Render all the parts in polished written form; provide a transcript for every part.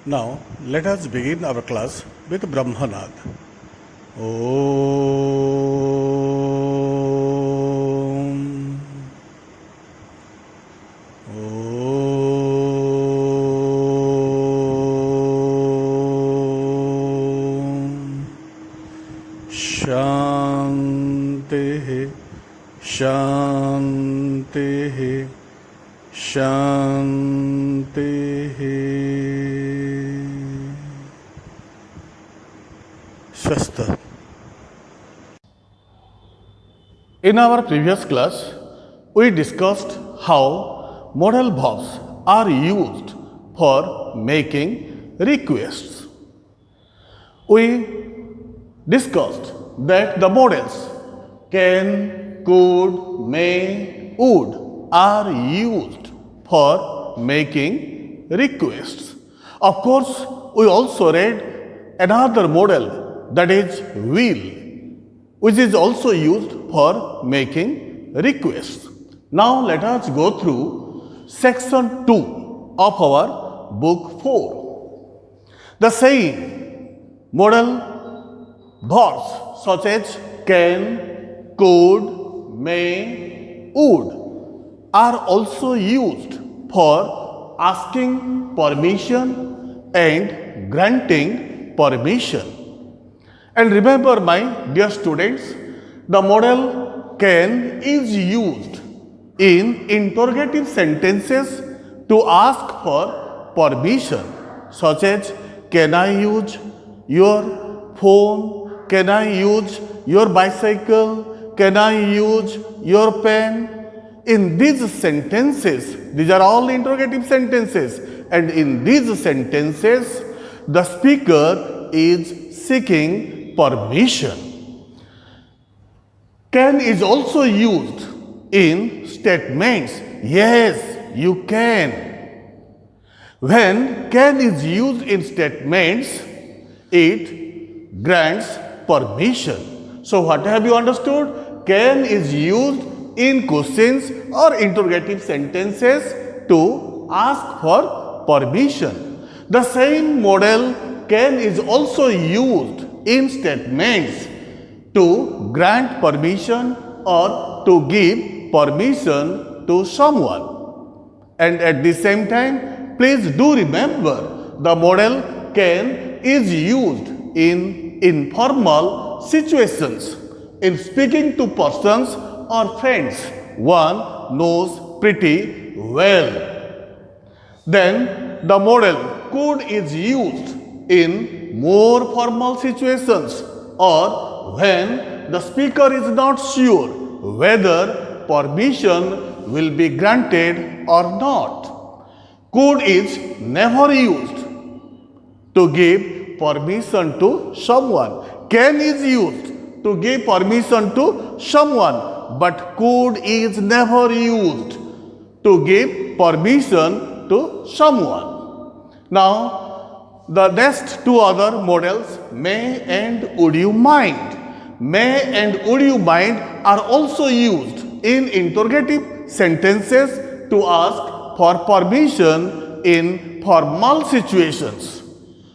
Now, let us begin our class with Brahmanad. Om. Om. Shanti. Shanti. Shanti. Swastha. In our previous class, we discussed how modal verbs are used for making requests. We discussed that the modals can, could, may, would are used for making requests. Of course, we also read another modal, that is will, which is also used for making requests. Now let us go through section 2 of our book 4. The same modal verbs such as can, could, may, would are also used for asking permission and granting permission. And remember, my dear students, the modal can is used in interrogative sentences to ask for permission, such as can I use your phone, can I use your bicycle, can I use your pen. In these sentences, these are all interrogative sentences, and in these sentences, the speaker is seeking permission. Can is also used in statements. Yes, you can. When can is used in statements, it grants permission. So what have you understood? Can is used in questions or interrogative sentences to ask for permission. The same model can is also used in statements to grant permission or to give permission to someone. And at the same time, please do remember the model can is used in informal situations. In speaking to persons or friends one knows pretty well. Then the model could is used in more formal situations or when the speaker is not sure whether permission will be granted or not. Could is never used to give permission to someone. Can is used to give permission to someone, but could is never used to give permission to someone. Now, the next two other models, may and would you mind. May and would you mind are also used in interrogative sentences to ask for permission in formal situations.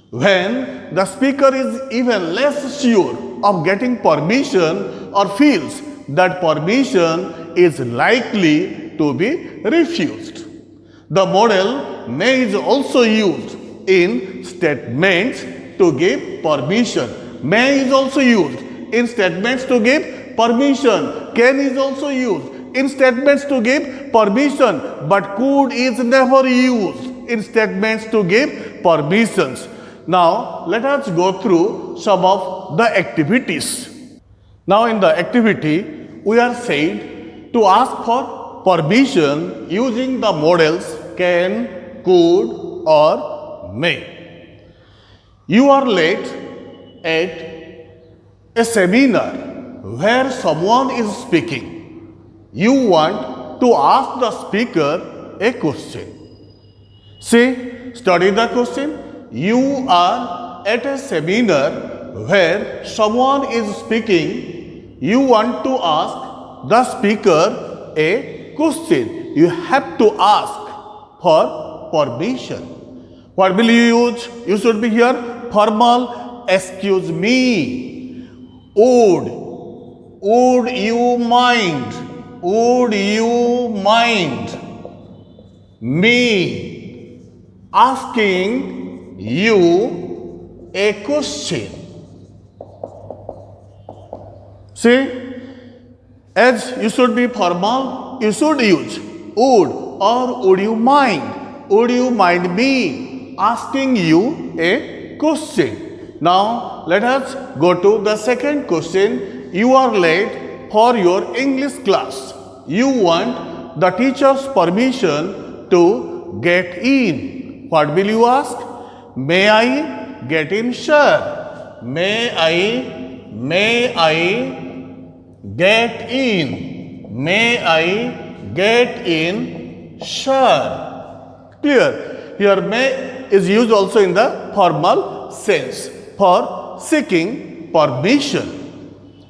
When the speaker is even less sure of getting permission or feels that permission is likely to be refused. The model may is also used in statements to give permission. May is also used in statements to give permission. Can is also used in statements to give permission, but could is never used in statements to give permissions. Now, let us go through some of the activities. Now, in the activity, we are said to ask for permission using the models can, could, or may. You are late at a seminar where someone is speaking. You want to ask the speaker a question. See, study the question. You are at a seminar where someone is speaking. You want to ask the speaker a question. You have to ask for permission. What will you use? You should be here formal. Excuse me. Would you mind? Would you mind me asking you a question? See, as you should be formal, you should use would or would you mind? Would you mind me asking you a question? Now, let us go to the second question. You are late for your English class. You want the teacher's permission to get in. What will you ask? May I get in, sir? May I get in? May I get in, sir? Clear? Here may is used also in the formal sense for seeking permission.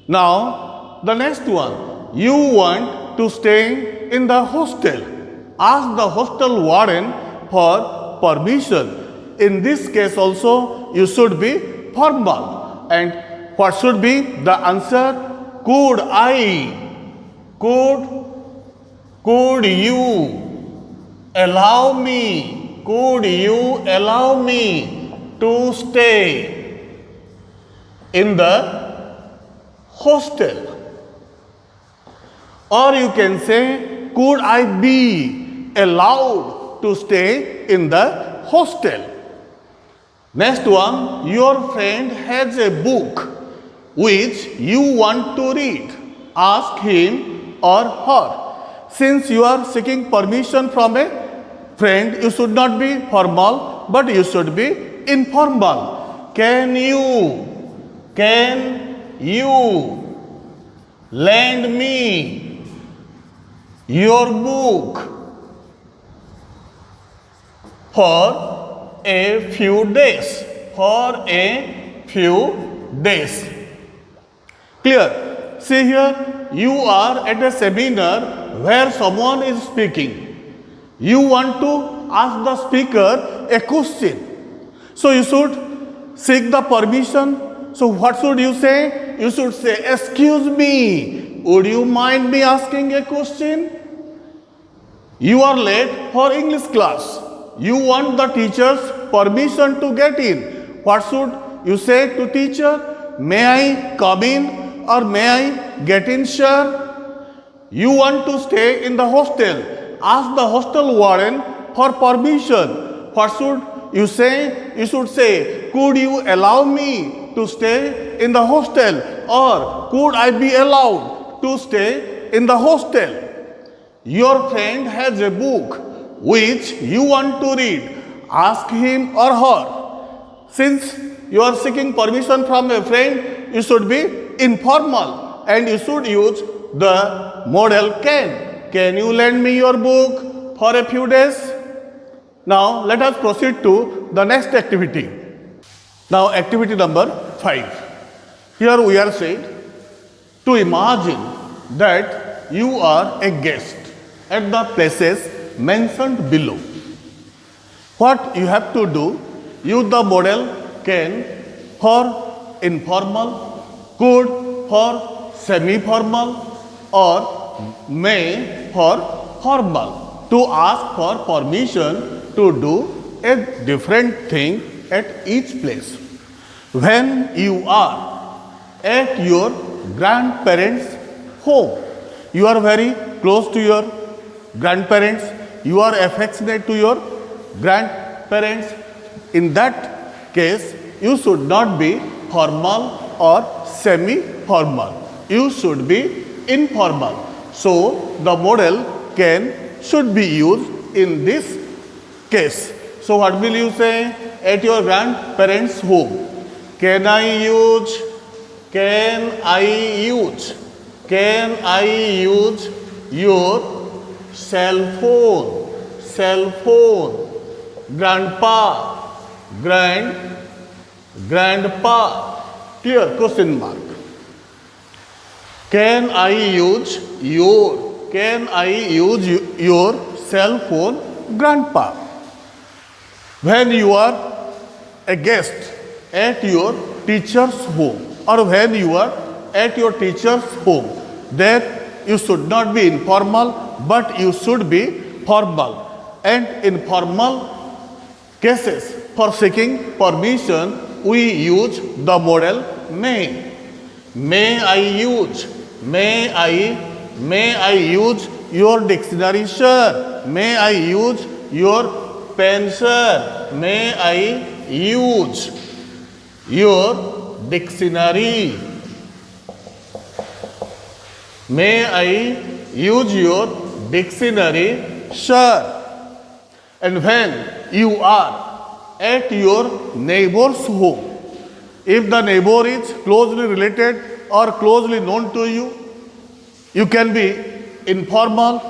Now, the next one. You want to stay in the hostel. Ask the hostel warden for permission. In this case also, you should be formal. And what should be the answer? Could I? Could you allow me? Could you allow me to stay in the hostel? Or you can say, could I be allowed to stay in the hostel? Next one, your friend has a book which you want to read. Ask him or her. Since you are seeking permission from a friend, you should not be formal, but you should be informal. Can you lend me your book for a few days? For a few days. Clear? See here, you are at a seminar where someone is speaking. You want to ask the speaker a question. So you should seek the permission. So what should you say? You should say, excuse me, would you mind me asking a question? You are late for English class. You want the teacher's permission to get in. What should you say to teacher? May I come in or may I get in, sir? You want to stay in the hostel. Ask the hostel warden for permission. What should you say? You should say, could you allow me to stay in the hostel? Or could I be allowed to stay in the hostel? Your friend has a book which you want to read. Ask him or her. Since you are seeking permission from a friend, you should be informal and you should use the modal can. Can you lend me your book for a few days? Now let us proceed to the next activity. Now activity number 5. Here we are said to imagine that you are a guest at the places mentioned below. What you have to do, use the modal can for informal, could for semi-formal or may for formal to ask for permission to do a different thing at each place. When you are at your grandparents' home, you are very close to your grandparents, you are affectionate to your grandparents. In that case, you should not be formal or semi-formal. You should be informal. So, the modal can should be used in this case. So, what will you say? At your grandparents' home. Can I use your cell phone? Grandpa, grandpa. Clear? Question mark. Can I use your cell phone, grandpa? When you are a guest at your teacher's home or when you are at your teacher's home, then you should not be informal but you should be formal. And in formal cases for seeking permission, we use the modal may. May I use your dictionary, sir? May I use your pen, sir? May I use your dictionary? May I use your dictionary, sir? And when you are at your neighbor's home, if the neighbor is closely related or closely known to you, you can be informal,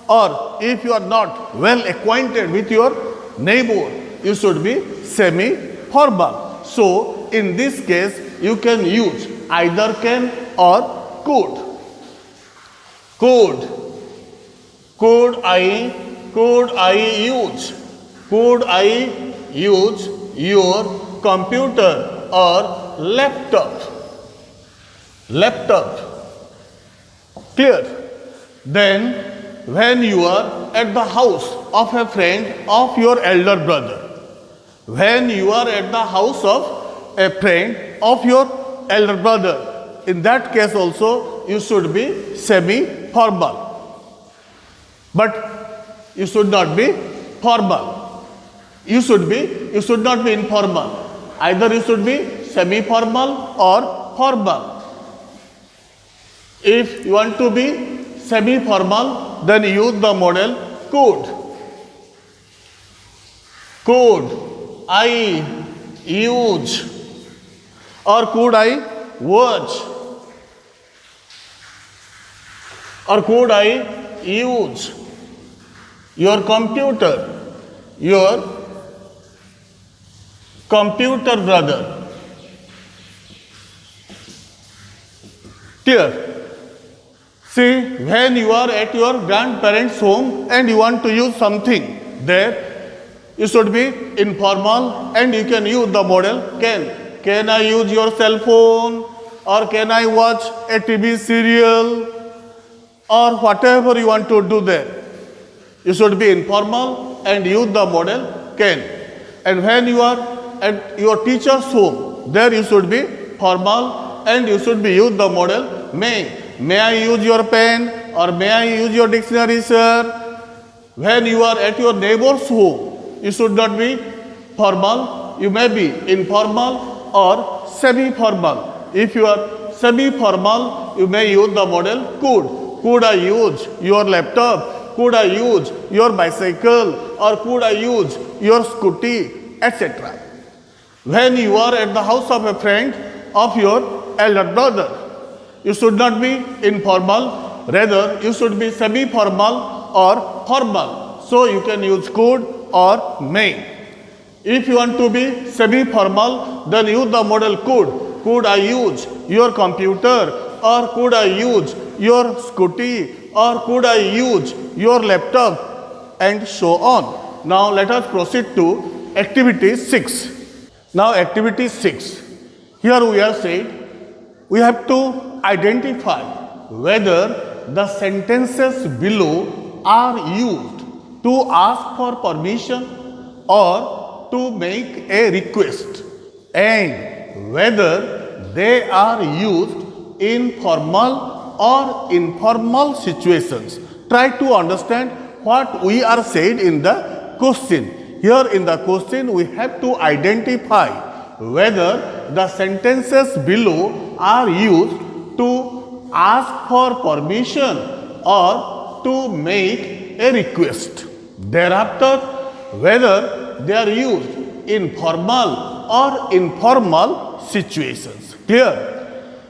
or if you are not well acquainted with your neighbor, you should be semi-formal. So, in this case, you can use either can or could. Could I use your computer or laptop? Clear? Then, when you are at the house of a friend of your elder brother, when you are at the house of a friend of your elder brother, in that case also you should be semi-formal. But you should not be formal. You should not be informal. Either you should be semi-formal or formal. If you want to be semi-formal, then use the modal could. Could I use or could I watch or could I use your computer brother? Clear? See, when you are at your grandparents' home and you want to use something there, you should be informal and you can use the modal can. Can I use your cell phone or can I watch a TV serial or whatever you want to do there? You should be informal and use the modal can. And when you are at your teacher's home, there you should be formal and you should be use the modal may. May I use your pen or may I use your dictionary, sir? When you are at your neighbor's home, you should not be formal. You may be informal or semi-formal. If you are semi-formal, you may use the modal could. Could I use your laptop? Could I use your bicycle? Or could I use your scooty, etc. When you are at the house of a friend of your elder brother, you should not be informal, rather you should be semi-formal or formal. So you can use could or may. If you want to be semi-formal, then use the modal could. Could I use your computer or could I use your scooty or could I use your laptop and so on. Now let us proceed to activity 6. Now activity 6. Here we are said we have to identify whether the sentences below are used to ask for permission or to make a request and whether they are used in formal or informal situations. Try to understand what we are said in the question. Here in the question we have to identify whether the sentences below are used to ask for permission or to make a request. Thereafter, whether they are used in formal or informal situations. Clear?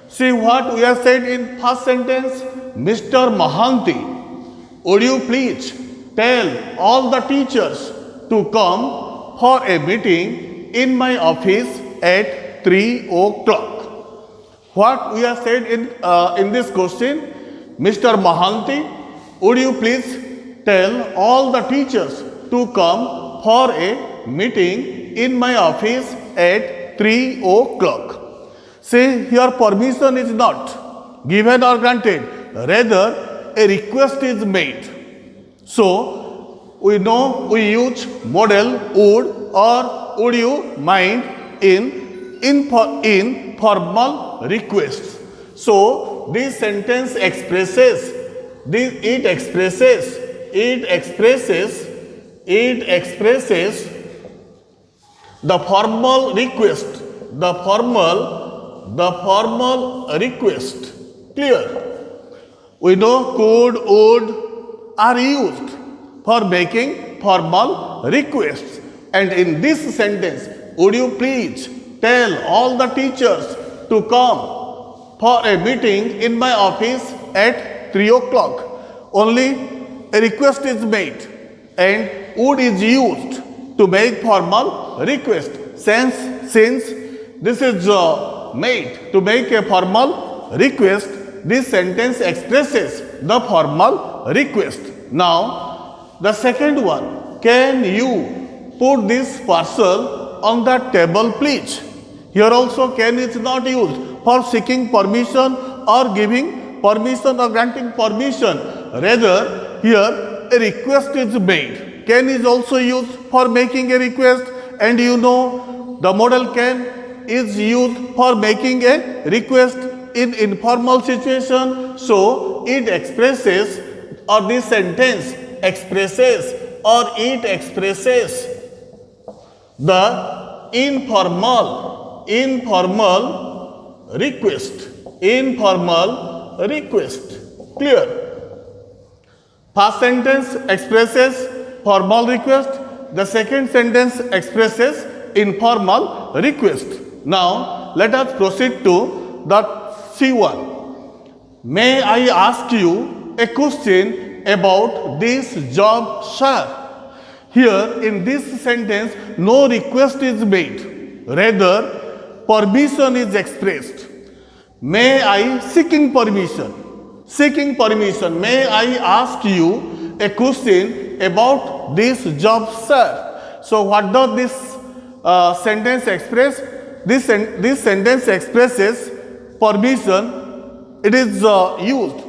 See what we have said in first sentence. Mr. Mohanty, would you please tell all the teachers to come for a meeting in my office at 3 o'clock. What we have said in this question, Mr. Mohanty, would you please tell all the teachers to come for a meeting in my office at 3 o'clock. See, here permission is not given or granted, rather a request is made. So, we know we use modal would or would you mind in formal requests. So, this sentence expresses the formal request, the formal request. Clear? We know could, would are used for making formal requests. And in this sentence, would you please tell all the teachers to come for a meeting in my office at 3 o'clock? Only a request is made and would is used to make formal request. Since this is made to make a formal request, this sentence expresses the formal request. Now, the second one, can you put this parcel on the table please? Here also can is not used for seeking permission or giving permission or granting permission. Rather, here a request is made. Can is also used for making a request, and you know the modal can is used for making a request in informal situation. So, it expresses or this sentence expresses or it expresses the informal request. Clear? First sentence expresses formal request. The second sentence expresses informal request. Now, let us proceed to the C1. May I ask you a question about this job, sir? Here in this sentence, no request is made. Rather, permission is expressed. May I seeking permission? May I ask you a question about this job, sir? So, what does this sentence express? This sentence expresses permission. It is used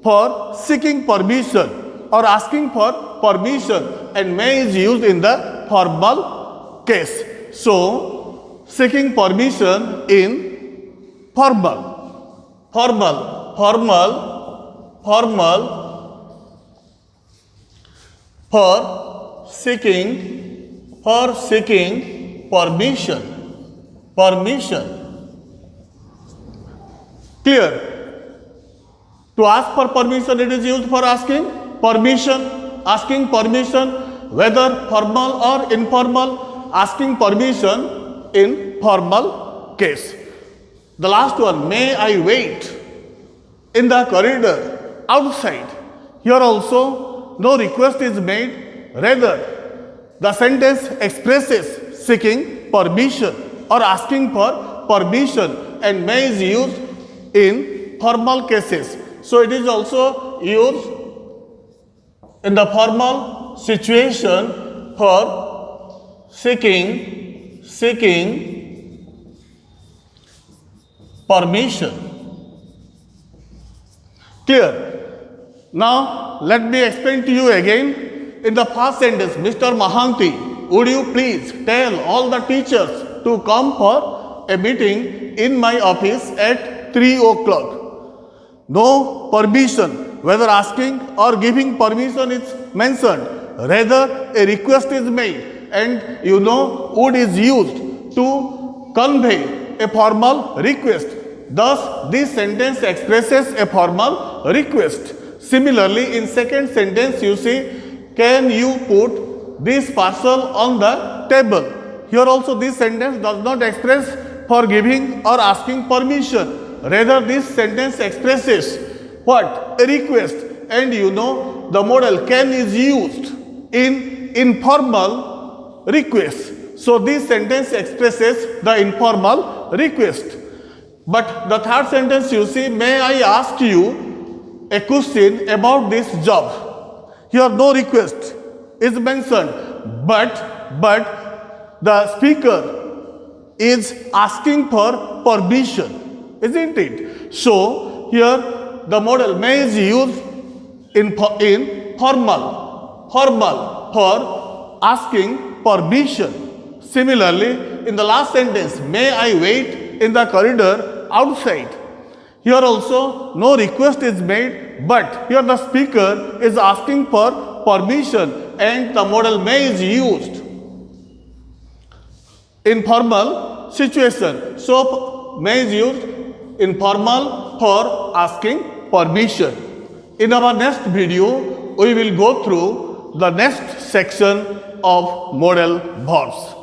for seeking permission or asking for permission, and may is used in the formal case. So, seeking permission in formal for seeking permission. Clear? To ask for permission, it is used for asking permission, whether formal or informal, asking permission in formal case. The last one, may I wait in the corridor outside? Here also no request is made, rather the sentence expresses seeking permission or asking for permission, and may is used in formal cases. So, it is also used in the formal situation for seeking permission. Clear? Now, let me explain to you again. In the first sentence, Mr. Mahanti, would you please tell all the teachers to come for a meeting in my office at 3 o'clock? No permission, whether asking or giving permission is mentioned. Rather, a request is made, and you know would is used to convey a formal request. Thus, this sentence expresses a formal request. Similarly, in second sentence, you see, can you put this parcel on the table? Here also this sentence does not express for giving or asking permission. Rather, this sentence expresses what? A request. And you know the modal can is used in informal request. So, this sentence expresses the informal request. But the third sentence you see, may I ask you a question about this job? Here no request is mentioned, but but the speaker is asking for permission, isn't it? So here the modal may is used in formal for asking permission. Similarly, in the last sentence, may I wait in the corridor outside? Here also no request is made, but here the speaker is asking for permission and the modal may is used in formal situation. So may is used in formal for asking permission. In our next video, we will go through the next section of modal verbs.